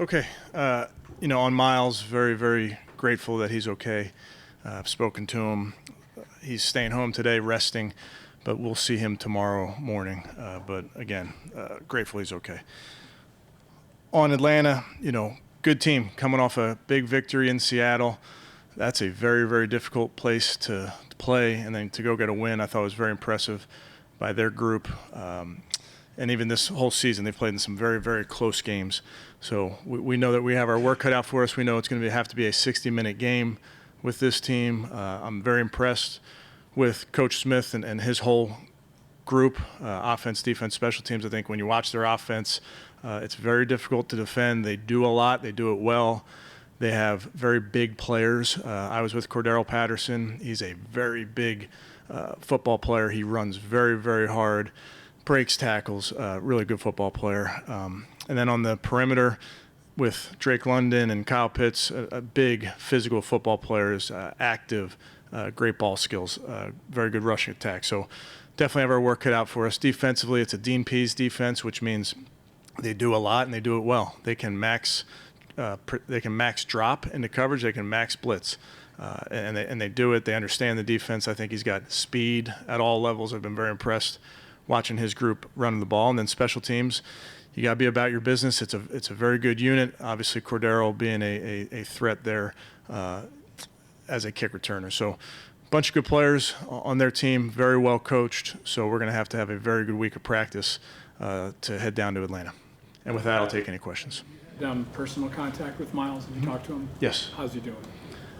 Okay. On Miles, very, very grateful that he's okay. I've spoken to him. He's staying home today, resting, but we'll see him tomorrow morning. But again, grateful he's okay. On Atlanta, good team coming off a big victory in Seattle. That's a very, very difficult place to play, and then to go get a win, I thought was very impressive by their group. And even this whole season, they've played in some very, very close games. So we know that we have our work cut out for us. We know it's going to have to be a 60-minute game with this team. I'm very impressed with Coach Smith and his whole group, offense, defense, special teams. I think when you watch their offense, it's very difficult to defend. They do a lot. They do it well. They have very big players. I was with Cordero Patterson. He's a very big football player. He runs very, very hard, breaks tackles, really good football player. And then on the perimeter with Drake London and Kyle Pitts, a big physical football players, active, great ball skills, very good rushing attack. So definitely have our work cut out for us. Defensively, it's a Dean Pease defense, which means they do a lot and they do it well. They can max drop into coverage. They can max blitz, and they do it. They understand the defense. I think he's got speed at all levels. I've been very impressed watching his group running the ball. And then special teams, you got to be about your business. It's a very good unit. Obviously, Cordero being a threat there as a kick returner. So a bunch of good players on their team, very well coached. So we're going to have a very good week of practice to head down to Atlanta. And with that, I'll take any questions. Personal contact with Miles? Have you talked to him? Yes. How's he doing?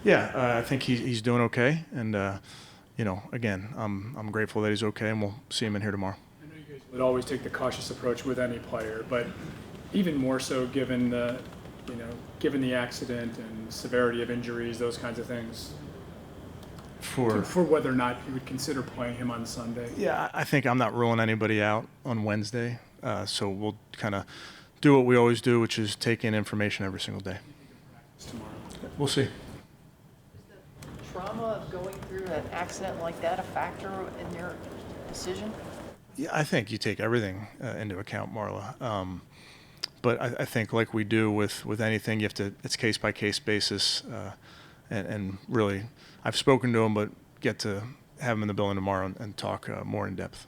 Yeah, I think he's doing okay. And, again, I'm grateful that he's okay, and we'll see him in here tomorrow. I know you guys would always take the cautious approach with any player, but even more so given the accident and severity of injuries, those kinds of things. For whether or not you would consider playing him on Sunday. Yeah, I think I'm not ruling anybody out on Wednesday, so we'll kind of do what we always do, which is take in information every single day. Tomorrow. We'll see. Is the trauma of going through an accident like that a factor in your decision? Yeah, I think you take everything into account, Marla. But I think like we do with anything, it's case-by-case basis. And really, I've spoken to him, but get to have him in the building tomorrow and talk more in depth.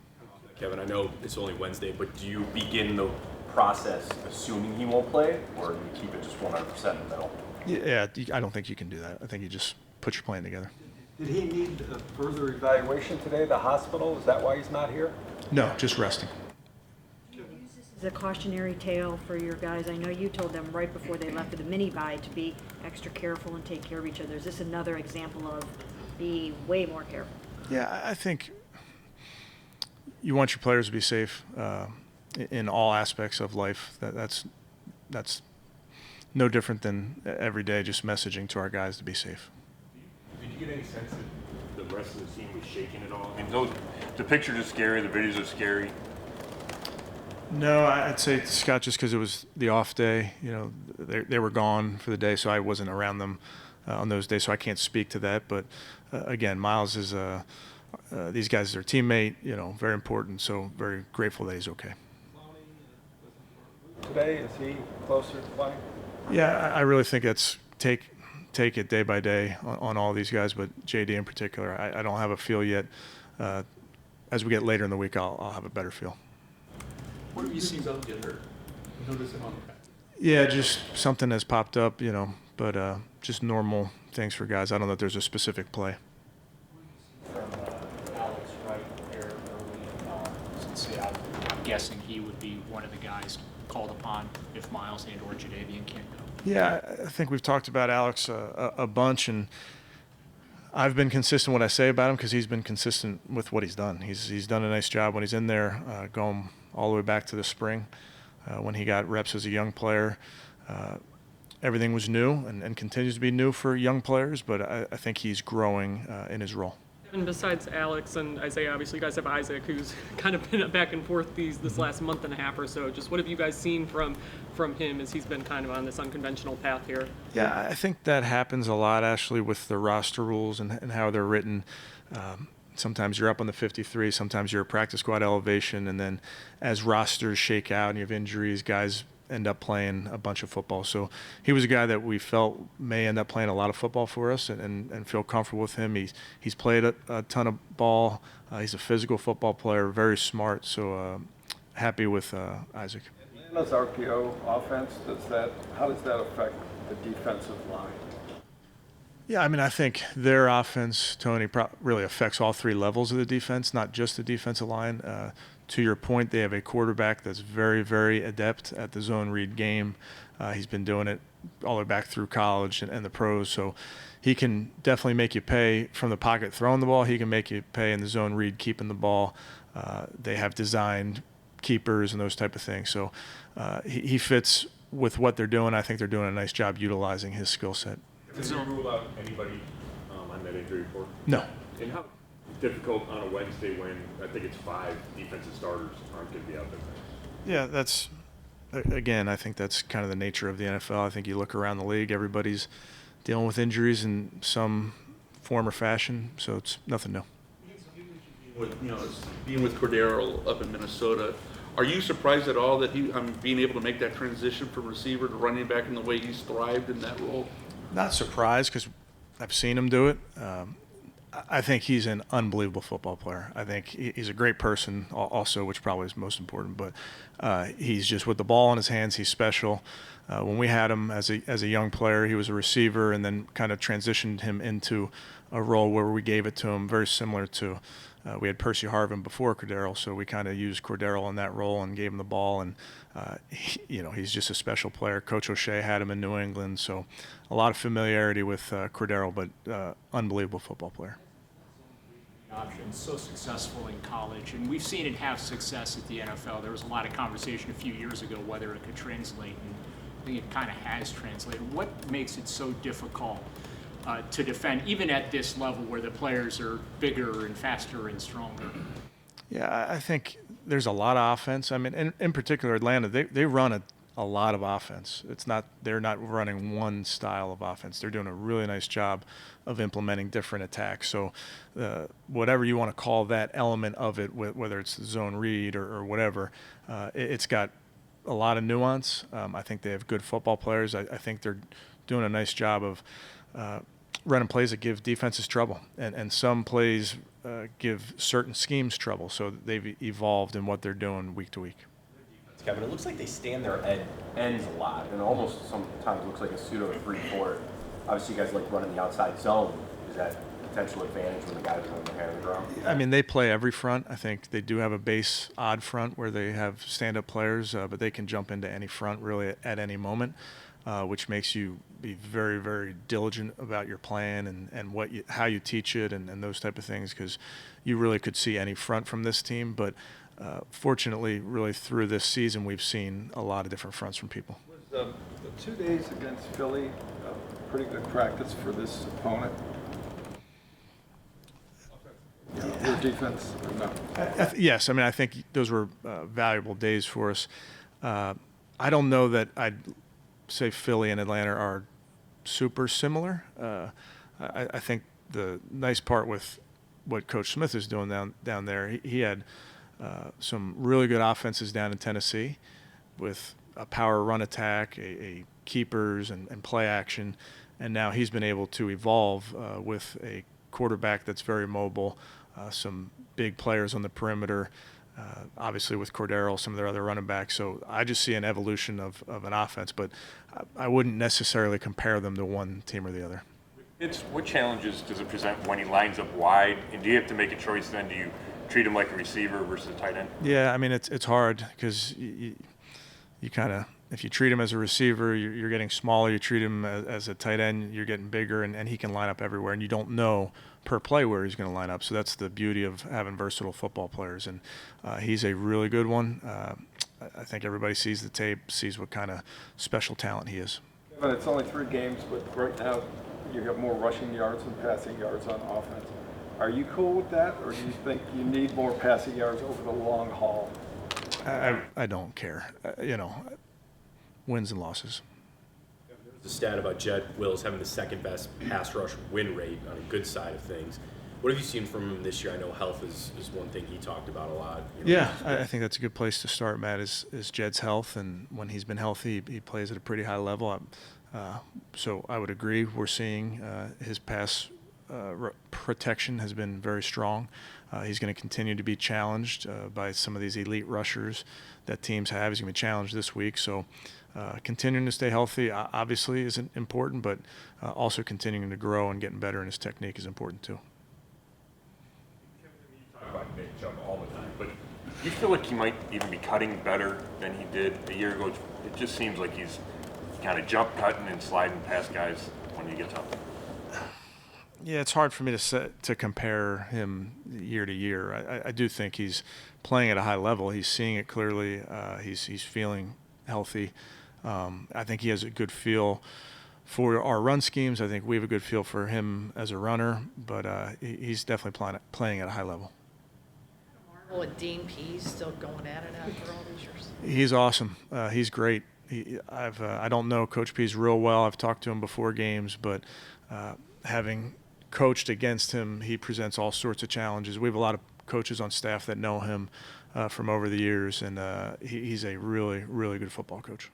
Kevin, I know it's only Wednesday, but do you begin the process assuming he won't play, or do you keep it just 100% in the middle? Yeah, I don't think you can do that. I think you just put your plan together. Did he need a further evaluation today, the hospital? Is that why he's not here? No, just resting. This is a cautionary tale for your guys. I know you told them right before they left for the mini-bye to be extra careful and take care of each other. Is this another example of be way more careful? Yeah, I think you want your players to be safe in all aspects of life. That's no different than every day just messaging to our guys to be safe. Did you get any sense that the rest of the team was shaking at all? I mean, the pictures are scary, the videos are scary. No, I'd say, Scott, just because it was the off day, they were gone for the day, so I wasn't around them on those days, so I can't speak to that. But again, Miles is these guys are their teammate, very important, so very grateful that he's okay. Today, is he closer to playing? Yeah, I really think that's take it day by day on all these guys, but JD in particular. I don't have a feel yet. As we get later in the week, I'll have a better feel. What have you seen about get hurt? Notice him on the back. Yeah, just something has popped up, but just normal things for guys. I don't know if there's a specific play. From Alex right there early since I'm guessing he would be one of the guys called upon if Miles and or Jadeveon can't go. Yeah, I think we've talked about Alex a bunch, and I've been consistent what I say about him because he's been consistent with what he's done. He's done a nice job when he's in there, going all the way back to the spring when he got reps as a young player. Everything was new and continues to be new for young players, but I think he's growing in his role. And besides Alex and Isaiah, obviously you guys have Isaac, who's kind of been back and forth this last month and a half or so. Just what have you guys seen from him as he's been kind of on this unconventional path here? Yeah, I think that happens a lot, actually, with the roster rules and how they're written. Sometimes you're up on the 53, sometimes you're a practice squad elevation, and then as rosters shake out and you have injuries, guys end up playing a bunch of football. So he was a guy that we felt may end up playing a lot of football for us, and feel comfortable with him. He's played a ton of ball. He's a physical football player, very smart. So happy with Isaac. Atlanta's RPO offense, how does that affect the defensive line? Yeah, I mean, I think their offense, Tony, really affects all three levels of the defense, not just the defensive line. To your point, they have a quarterback that's very, very adept at the zone read game. He's been doing it all the way back through college and the pros, so he can definitely make you pay from the pocket throwing the ball. He can make you pay in the zone read keeping the ball. They have designed keepers and those type of things. So he fits with what they're doing. I think they're doing a nice job utilizing his skill set. Did you rule out anybody on that injury report? No. And how difficult on a Wednesday when I think it's 5 defensive starters aren't going to be out there? Yeah, that's, again, I think that's kind of the nature of the NFL. I think you look around the league, everybody's dealing with injuries in some form or fashion, so it's nothing new. Being with Cordero up in Minnesota, are you surprised at all that being able to make that transition from receiver to running back in the way he's thrived in that role? Not surprised because I've seen him do it. I think he's an unbelievable football player. I think he's a great person also, which probably is most important. But he's just with the ball in his hands, he's special. When we had him as a young player, he was a receiver, and then kind of transitioned him into a role where we gave it to him very similar to we had Percy Harvin before Cordero, so we kind of used Cordero in that role and gave him the ball. And he's just a special player. Coach O'Shea had him in New England, so a lot of familiarity with Cordero, but unbelievable football player. Option, so successful in college, and we've seen it have success at the NFL. There was a lot of conversation a few years ago whether it could translate, and I think it kind of has translated. What makes it so difficult to defend, even at this level where the players are bigger and faster and stronger? Yeah, I think there's a lot of offense. I mean, in particular, Atlanta, they run a lot of offense. They're not running one style of offense. They're doing a really nice job of implementing different attacks. So whatever you want to call that element of it, whether it's the zone read or whatever, it's got a lot of nuance. I think they have good football players. I think they're doing a nice job of running plays that give defenses trouble, and some plays give certain schemes trouble. So they've evolved in what they're doing week to week. Kevin, it looks like they stand there at ends a lot, and almost sometimes looks like a pseudo 3-4. Obviously, you guys like running the outside zone. Is that a potential advantage when the guys are on their hand on the ground? I mean, they play every front. I think they do have a base odd front where they have stand-up players, but they can jump into any front really at any moment, which makes you be very, very diligent about your plan and how you teach it and those type of things, because you really could see any front from this team. But fortunately, really through this season, we've seen a lot of different fronts from people. Was the 2 days against Philly a pretty good practice for this opponent? Your defense or no? Yes, I mean, I think those were valuable days for us. I don't know that I'd say Philly and Atlanta are super similar. I think the nice part with what Coach Smith is doing down there, he had some really good offenses down in Tennessee with a power run attack, a keepers and play action, and now he's been able to evolve with a quarterback that's very mobile, some big players on the perimeter, obviously with Cordero, some of their other running backs. So I just see an evolution of an offense, but I wouldn't necessarily compare them to one team or the other. What challenges does it present when he lines up wide, and do you have to make a choice then? Do you treat him like a receiver versus a tight end? Yeah, I mean, it's hard because you kind of, if you treat him as a receiver, you're getting smaller. You treat him as a tight end, you're getting bigger, and he can line up everywhere, and you don't know per play where he's going to line up. So that's the beauty of having versatile football players, and he's a really good one. I think everybody sees the tape, sees what kind of special talent he is. But it's only 3 games, but right now you have more rushing yards and passing yards on offense. Are you cool with that, or do you think you need more passing yards over the long haul? I don't care. Wins and losses. There's a stat about Jed Wills having the second best pass rush win rate on a good side of things. What have you seen from him this year? I know health is one thing he talked about a lot. Yeah, I think that's a good place to start, Matt, is Jed's health. And when he's been healthy, he plays at a pretty high level. So I would agree. We're seeing his pass protection has been very strong. He's going to continue to be challenged by some of these elite rushers that teams have. He's going to be challenged this week. So continuing to stay healthy obviously is important, but also continuing to grow and getting better in his technique is important too. You talk about Nick Chubb all the time, but do you feel like he might even be cutting better than he did a year ago? It just seems like he's kind of jump cutting and sliding past guys when he gets up. Yeah, it's hard for me to compare him year to year. I do think he's playing at a high level. He's seeing it clearly. He's feeling healthy. I think he has a good feel for our run schemes. I think we have a good feel for him as a runner, but he's definitely playing at a high level. Marvel and Dean Pease still going at it after all these years. He's awesome. He's great. I don't know Coach Pease real well. I've talked to him before games, but having coached against him, he presents all sorts of challenges. We have a lot of coaches on staff that know him from over the years, and he's a really, really good football coach.